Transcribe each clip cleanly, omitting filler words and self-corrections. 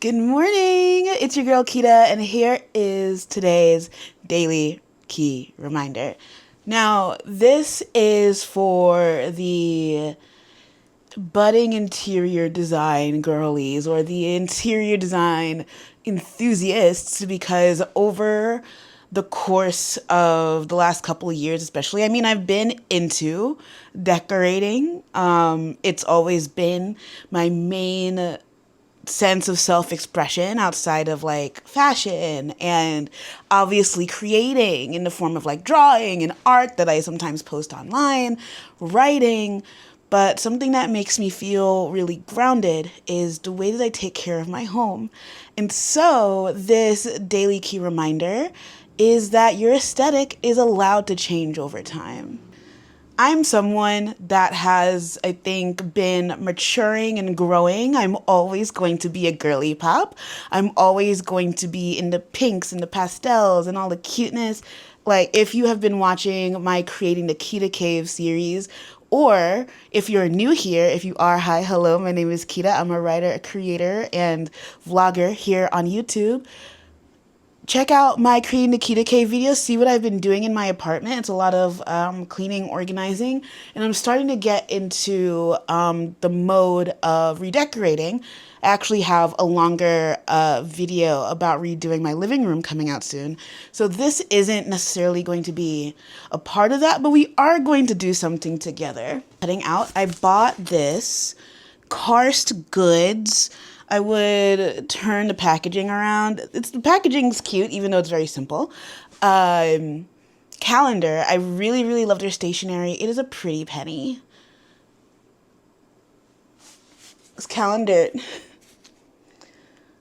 Good morning. It's your girl Kita, and here is today's daily key reminder. Now, this is for the budding interior design girlies or the interior design enthusiasts, because over the course of the last couple of years, especially, I've been into decorating. It's always been my main sense of self-expression outside of like fashion, and obviously creating in the form of like drawing and art that I sometimes post online, writing. But something that makes me feel really grounded is the way that I take care of my home. And so this daily key reminder is that your aesthetic is allowed to change over time. I'm someone that has, I think, been maturing and growing. I'm always going to be a girly pop. I'm always going to be in the pinks and the pastels and all the cuteness. Like, if you have been watching my Creating the Kita Cave series, or if you're new here, if you are, hi, hello, my name is Kita. I'm a writer, a creator, and vlogger here on YouTube. Check out my Creating the Kita Cave videos, see what I've been doing in my apartment. It's a lot of cleaning, organizing, and I'm starting to get into the mode of redecorating. I actually have a longer video about redoing my living room coming out soon. So this isn't necessarily going to be a part of that, but we are going to do something together. Heading out, I bought this Karst goods. I would turn the packaging around. The packaging's cute, even though it's very simple. Calendar. I really, really love their stationery. It is a pretty penny. This calendar,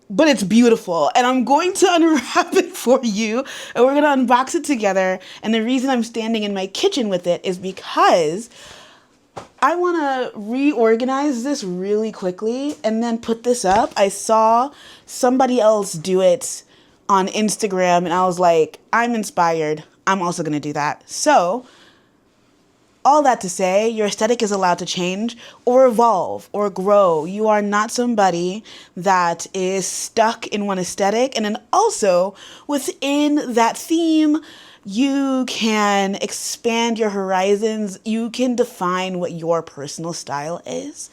but it's beautiful, and I'm going to unwrap it for you, and we're gonna unbox it together. And the reason I'm standing in my kitchen with it is because I want to reorganize this really quickly and then put this up. I saw somebody else do it on Instagram, and I was like, I'm inspired. I'm also going to do that. So, all that to say, your aesthetic is allowed to change or evolve or grow. You are not somebody that is stuck in one aesthetic. And then also within that theme, you can expand your horizons. You can define what your personal style is.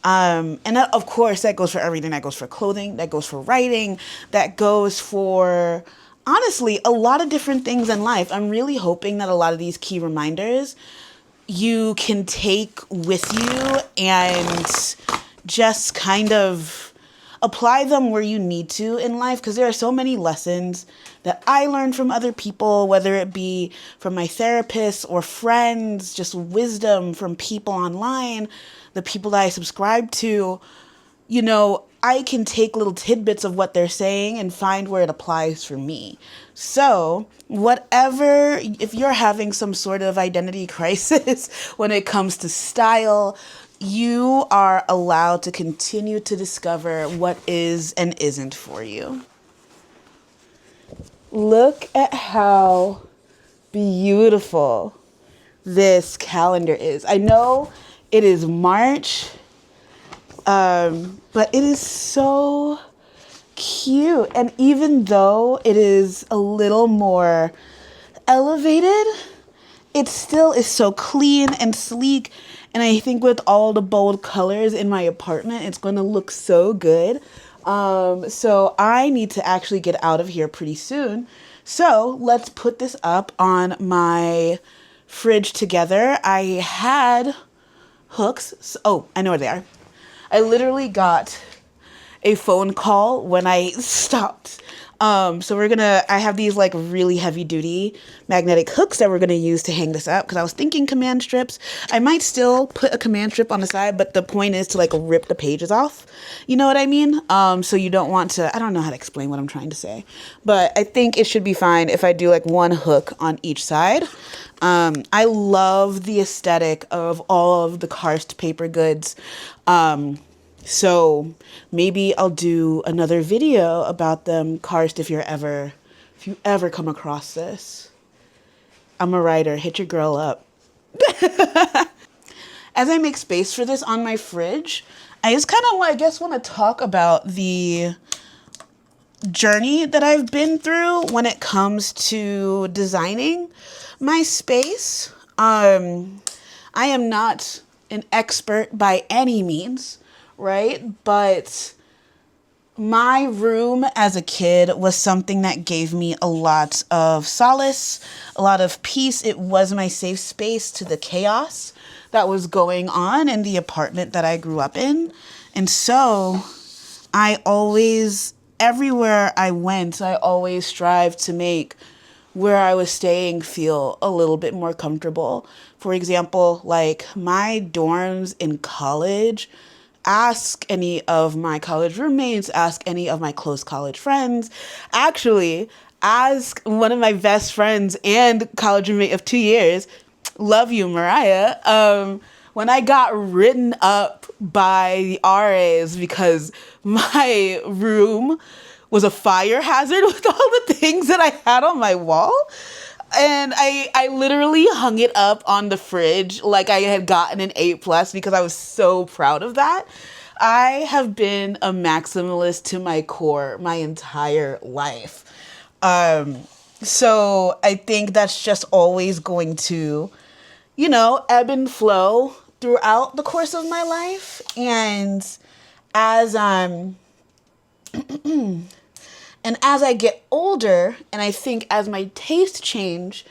And that, of course, that goes for everything. That goes for clothing. That goes for writing. That goes for, honestly, a lot of different things in life. I'm really hoping that a lot of these key reminders you can take with you and just kind of apply them where you need to in life, because there are so many lessons that I learned from other people, whether it be from my therapists or friends, just wisdom from people online, the people that I subscribe to. You know, I can take little tidbits of what they're saying and find where it applies for me. So whatever, if you're having some sort of identity crisis when it comes to style, you are allowed to continue to discover what is and isn't for you. Look at how beautiful this calendar is. I know it is March, but it is so cute. And even though it is a little more elevated, it still is so clean and sleek. And I think with all the bold colors in my apartment, it's going to look so good. So I need to actually get out of here pretty soon. So let's put this up on my fridge together. I had hooks. Oh, I know where they are. I literally got a phone call when I stopped. So I have these like really heavy duty magnetic hooks that we're going to use to hang this up, because I was thinking command strips. I might still put a command strip on the side, but the point is to like rip the pages off. You know what I mean? So you don't want to, I don't know how to explain what I'm trying to say, but I think it should be fine if I do like one hook on each side. I love the aesthetic of all of the Karst paper goods. So maybe I'll do another video about them. Karst, if you ever come across this. I'm a writer. Hit your girl up. As I make space for this on my fridge, I just kind of, I guess, want to talk about the journey that I've been through when it comes to designing my space. I am not an expert by any means, right? But my room as a kid was something that gave me a lot of solace, a lot of peace. It was my safe space to the chaos that was going on in the apartment that I grew up in. And so I always, everywhere I went, I always strived to make where I was staying feel a little bit more comfortable. For example, like my dorms in college, ask any of my college roommates, ask any of my close college friends. Actually, ask one of my best friends and college roommate of 2 years, love you, Mariah. When I got written up by the RAs because my room was a fire hazard with all the things that I had on my wall. And I literally hung it up on the fridge like I had gotten an A+ because I was so proud of that. I have been a maximalist to my core my entire life. So I think that's just always going to, ebb and flow throughout the course of my life. And as and as I get older, and I think as my taste changes,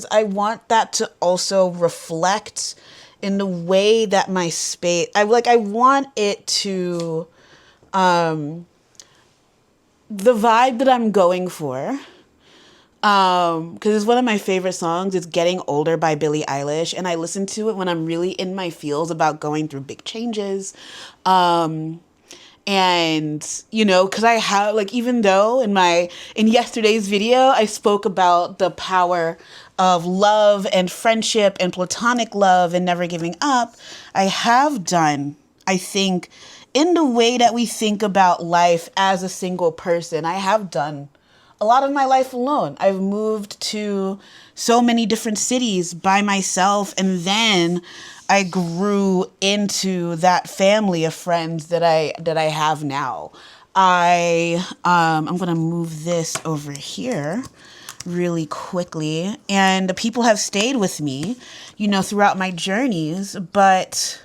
I want that to also reflect in the way that my space, I want it to, the vibe that I'm going for, because it's one of my favorite songs. It's Getting Older by Billie Eilish, and I listen to it when I'm really in my feels about going through big changes. And, because I have, even though in yesterday's video, I spoke about the power of love and friendship and platonic love and never giving up, I have done, I think, in the way that we think about life as a single person, I have done a lot of my life alone. I've moved to so many different cities by myself, and then I grew into that family of friends that I have now. I'm gonna move this over here really quickly, and the people have stayed with me, throughout my journeys, but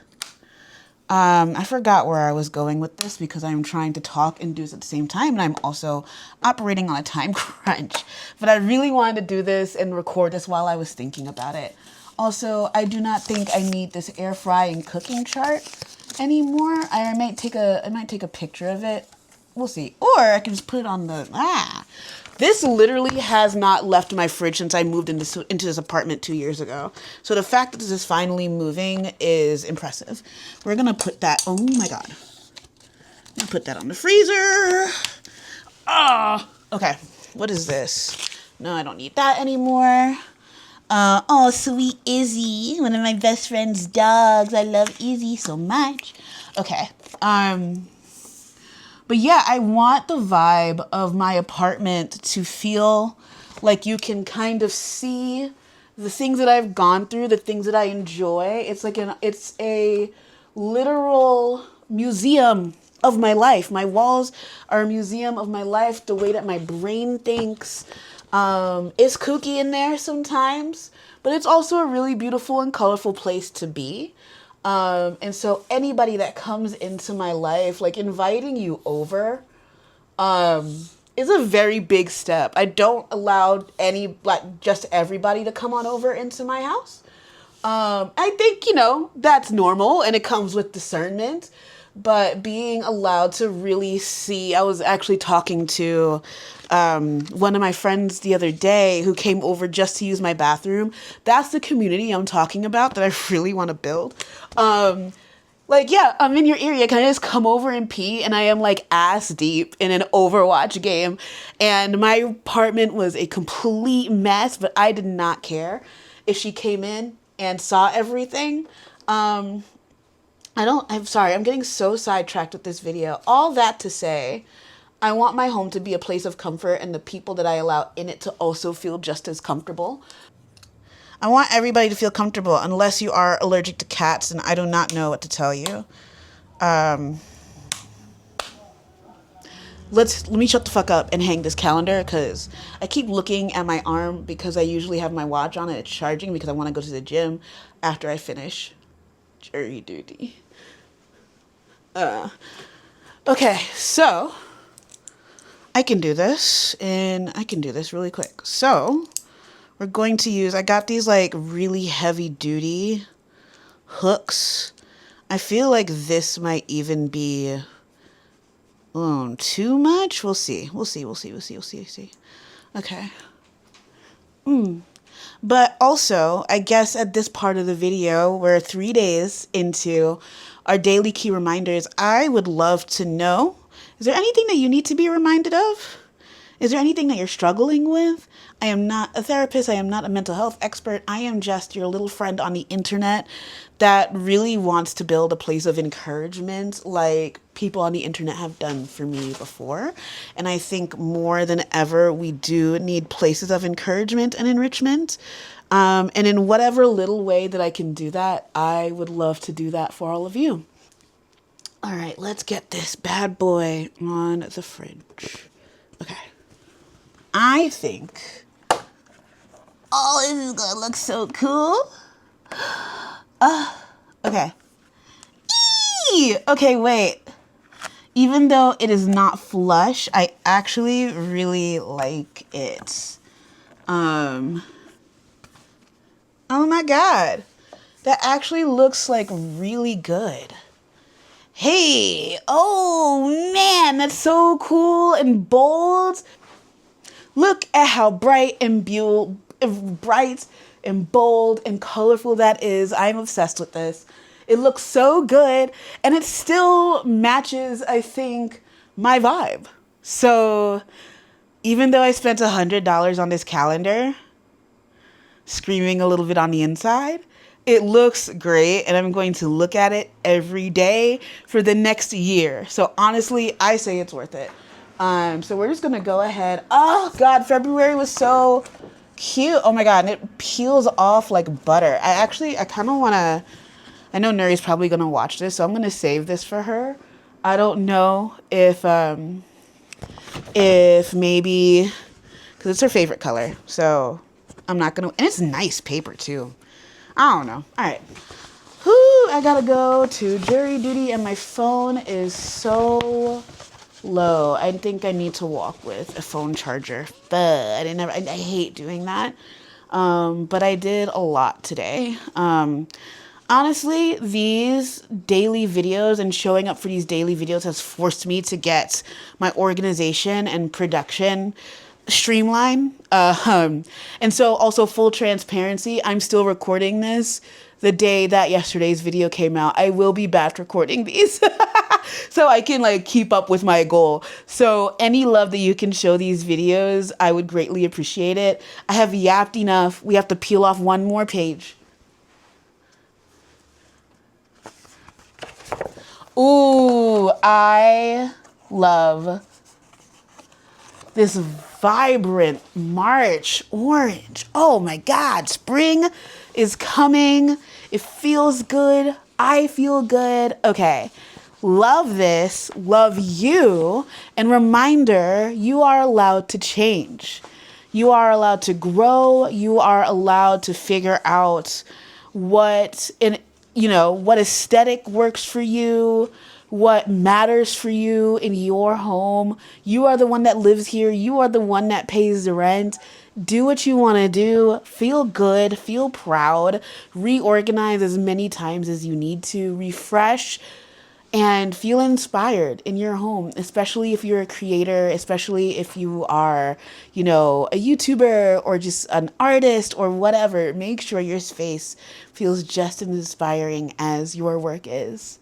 I forgot where I was going with this because I'm trying to talk and do this at the same time, and I'm also operating on a time crunch. But I really wanted to do this and record this while I was thinking about it. Also, I do not think I need this air frying cooking chart anymore. I might take a picture of it. We'll see. Or I can just put it on the This literally has not left my fridge since I moved into this apartment 2 years ago. So the fact that this is finally moving is impressive. We're going to put that, oh my God. I'm going to put that on the freezer. Okay. What is this? No, I don't need that anymore. Oh, sweet Izzy, one of my best friend's dogs. I love Izzy so much. Okay. But yeah, I want the vibe of my apartment to feel like you can kind of see the things that I've gone through, the things that I enjoy. It's a literal museum of my life. My walls are a museum of my life, the way that my brain thinks. It's kooky in there sometimes, but it's also a really beautiful and colorful place to be. And so anybody that comes into my life, inviting you over, is a very big step. I don't allow just everybody to come on over into my house. I think, that's normal and it comes with discernment, but being allowed to really see, I was actually talking to one of my friends the other day who came over just to use my bathroom. That's the community I'm talking about that I really want to build. I'm in your area. Can I just come over and pee? And I am ass deep in an Overwatch game. And my apartment was a complete mess, but I did not care if she came in and saw everything. I'm sorry, I'm getting so sidetracked with this video. All that to say, I want my home to be a place of comfort and the people that I allow in it to also feel just as comfortable. I want everybody to feel comfortable unless you are allergic to cats, and I do not know what to tell you. let me shut the fuck up and hang this calendar, because I keep looking at my arm because I usually have my watch on and it's charging because I want to go to the gym after I finish jury duty. Okay, so I can do this, and I can do this really quick. So we're going to use, I got these like really heavy duty hooks. I feel like this might even be too much. We'll see. Okay. But also, I guess at this part of the video, we're 3 days into our daily key reminders. I would love to know, is there anything that you need to be reminded of? Is there anything that you're struggling with? I am not a therapist. I am not a mental health expert. I am just your little friend on the internet that really wants to build a place of encouragement like people on the internet have done for me before. And I think more than ever, we do need places of encouragement and enrichment. And in whatever little way that I can do that, I would love to do that for all of you. All right, let's get this bad boy on the fridge. Okay. I think, oh, this is gonna look so cool. Okay. Eee! Okay, wait. Even though it is not flush, I actually really like it. Oh my God. That actually looks like really good. Hey, oh man, that's so cool and bold. Look at how bright and bright and bold and colorful that is. I'm obsessed with this. It looks so good, and it still matches, I think, my vibe. So even though I spent $100 on this calendar, screaming a little bit on the inside, it looks great, and I'm going to look at it every day for the next year. So honestly, I say it's worth it. So we're just gonna go ahead. Oh God, February was so cute. Oh my God, and it peels off like butter. I kind of wanna, I know Nuri's probably gonna watch this, so I'm gonna save this for her. I don't know if maybe, cause it's her favorite color. So I'm not gonna, and it's nice paper too. I don't know. All right. Whoo, I gotta go to jury duty and my phone is so low. I think I need to walk with a phone charger. But I hate doing that. But I did a lot today. Honestly, these daily videos and showing up for these daily videos has forced me to get my organization and production streamline. And so also full transparency, I'm still recording this the day that yesterday's video came out. I will be batch recording these so I can like keep up with my goal. So any love that you can show these videos, I would greatly appreciate it. I have yapped enough. We have to peel off one more page. Ooh, I love this vibrant March orange. Oh my God, spring is coming. It feels good. I feel good. Okay, love this, love you, and reminder, you are allowed to change. You are allowed to grow. You are allowed to figure out what aesthetic works for you, what matters for you in your home. You are the one that lives here. You are the one that pays the rent. Do what you want to do. Feel good. Feel proud. Reorganize as many times as you need to. Refresh and feel inspired in your home, especially if you're a creator, especially if you are, a YouTuber or just an artist or whatever. Make sure your space feels just as inspiring as your work is.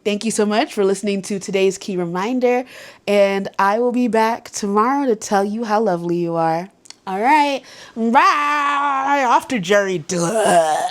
Thank you so much for listening to today's key reminder, and I will be back tomorrow to tell you how lovely you are. All right, bye. After jury. Duh.